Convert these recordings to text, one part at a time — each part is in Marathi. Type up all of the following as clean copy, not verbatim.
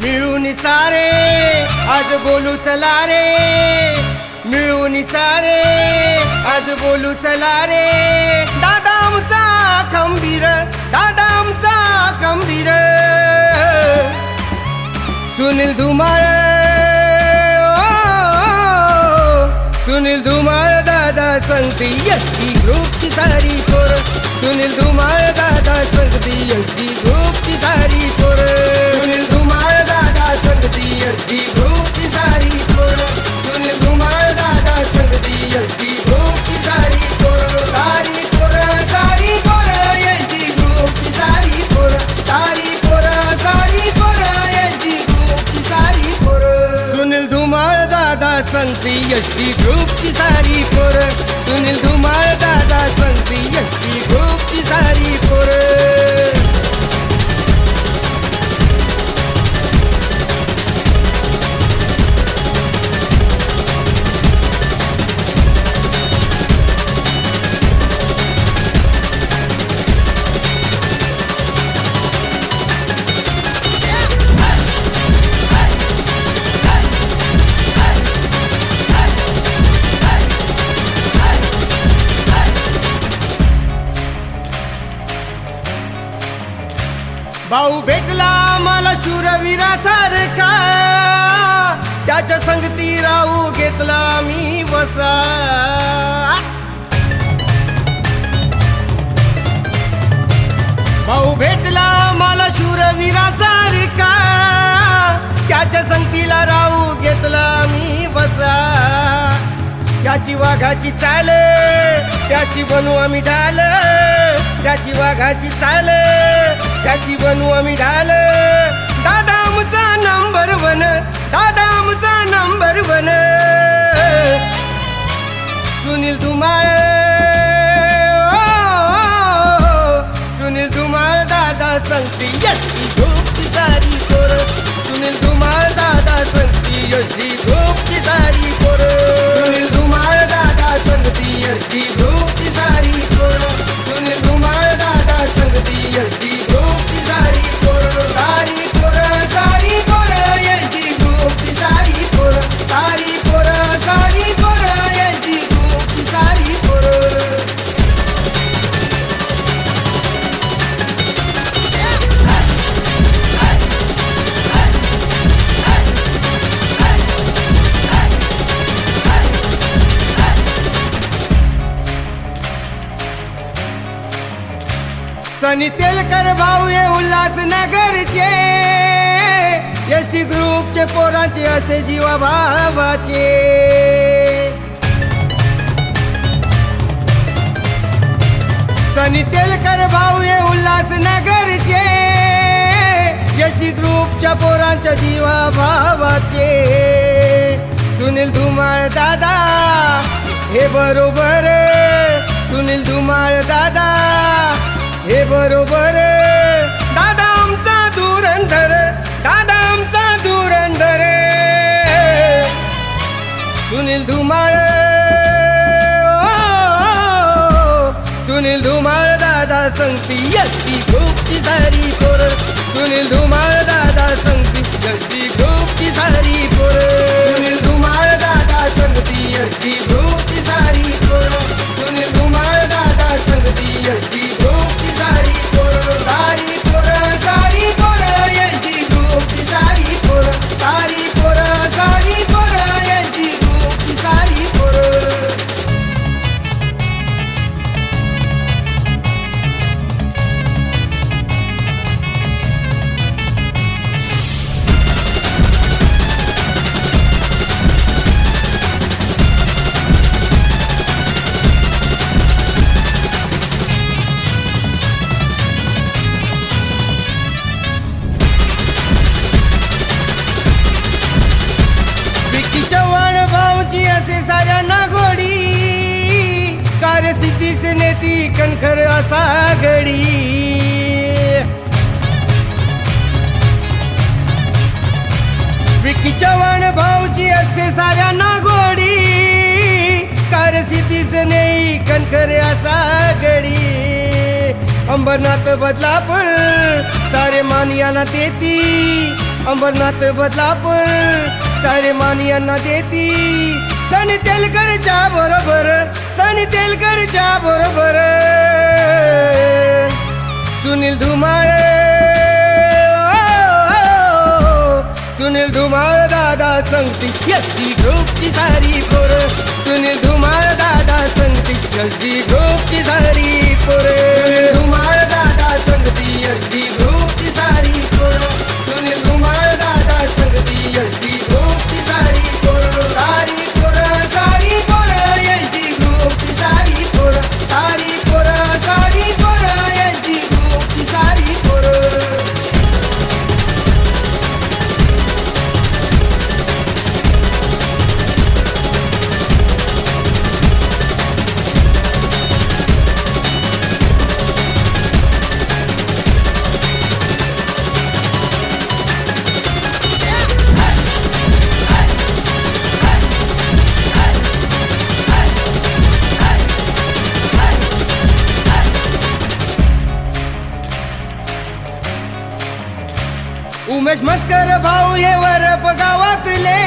मिळून सारे आज बोलू चला रे, मिळून सारे आज बोलू चला रे. दादा आमचा खंबीर, दादा आमचा खंबीर. सुनील धुमाळ, सुनील धुमाळ दादा संगती एसटी ग्रुपची सारी पोर. सुनील धुमाळ दादा संगती एसटी ग्रुपची सारी पोर. सुनील धुमाळ दादा संगती एसटी ग्रुपची सारी पोर. सुनील धुमाळ दादा संगती एसटी ग्रुपची सारी पोर. सारी पोर, सारी पोर एसटी ग्रुपची सारी पोर. सारी पोर, सारी पोर एसटी ग्रुपची सारी पोर. सुनील धुमाळ दादा संगती एसटी ग्रुपची सारी पोर. सुनील धुमाळ दादा संगती एसटी ग्रुपची सारी पोर. भाऊ भेटला मला शूरवीरासारखा, त्याच्या संगती राहू घेतला मी वसा. भाऊ भेटला मला शूरवीरासारखा, त्याच्या संगतीला राहू घेतला मी वसा. त्याची वाघाची चाल, त्याची बनू आम्ही ढाल. त्याची वाघाची चाल, त्याची बनू आम्ही ढाल. दादा आमचा नंबर वन, दादा आमचा नंबर वन. सुनील धुमाळ, सुनील धुमाळ दादा संगती एसटी ग्रुपची सारी पोर. सुनील धुमाळ दादा संगती एसटी ग्रुपची सारी पोर. सुनील धुमाळ दादा संगती एसटी ग्रुपची सारी पोर. सुनील धुमाळ दादा संगती एसटी ग्रुपची सारी पोर. सारी पोर, सारी पोर एसटी ग्रुपची सारी पोर. सारी पोर, सारी पोर एसटी ग्रुपची सारी पोर. सनी तेलकर भाऊ ये उल्हासनगरचे, एसटी ग्रुपचे पोरांचे असे जीवा भावाचे. सनी तेलकर भाऊ ये उल्हासनगरचे, एसटी ग्रुपच्या पोरांच्या जीवा भावाचे. सुनील धुमाळ दादा हे बरोबर, सुनील धुमाळ दादा हे बरोबर. दादा आमचा धुरंधर, दादा आमचा धुरंधर. सुनील धुमाळ, सुनील धुमाळ दादा संगती एसटी ग्रुपची सारी पोर. सुनील धुमाळ दादा संगती एसटी ग्रुपची सारी पोर. सुनील धुमाळ दादा संगती एसटी ग्रुपची सारी पोर. सुनील धुमाळ दादा संगती एसटी ग्रुपची सारी पोर. सारी पोर, सारी पोर एसटी ग्रुपची सारी पोर. सारी पोर, सारी पोर एसटी ग्रुपची सारी पोर. चव्हाण भाऊची असे साऱ्यांना गोडी, कार्यसिद्धीच नेती कणखर असा घडी. विकी चव्हाण भाऊची असे साऱ्यांना गोडी, कार्यसिद्धीच नेई कणखर असा घडी. अंबरनाथ बदलापूर सारे मानियाला देती, अंबरनाथ बदलापूर सारे मान यांना देती सनी तेलकरच्या बरोबर सनी तेलकरच्या बरोबर सुनील धुमाळे सुनील धुमाळ दादा संगती एसटी ग्रुपची सारी पोर सुनील धुमाळ दादा संगती एसटी ग्रुपची सारी पोर सुनील धुमाळ दादा संगती एसटी ग्रुपची सारी पोर सुनील धुमाळ दादा संगती एसटी ग्रुपची सारी पोर सारी पोर सारी पोर एसटी ग्रुपची सारी पोर सारी पोर सारी पोर एसटी ग्रुपची सारी पोर उमेश मस्कर भाऊ ये वरप गावातले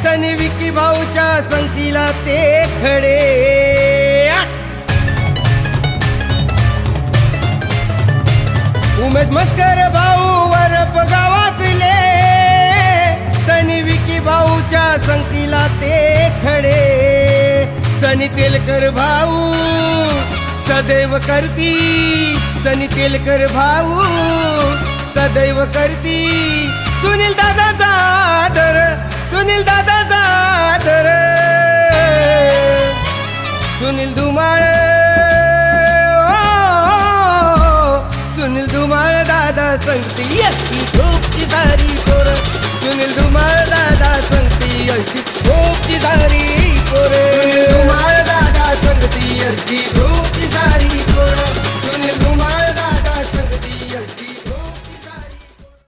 सनी विकी भाऊच्या संगतीला ते खडे उमेश मस्कर भाऊ वरप गावातले सनी विकी भाऊच्या संगतीला ते खडे सनी तेलकर भाऊ सदैव करती सनी तेलकर भाऊ सदैव करती सुनील दादाचा आदर सुनील दादाचा आदर सुनील धुमाळ सुनील धुमाळ दादा संगती एसटी ग्रुपची सारी पोर सुनील धुमाळ दादा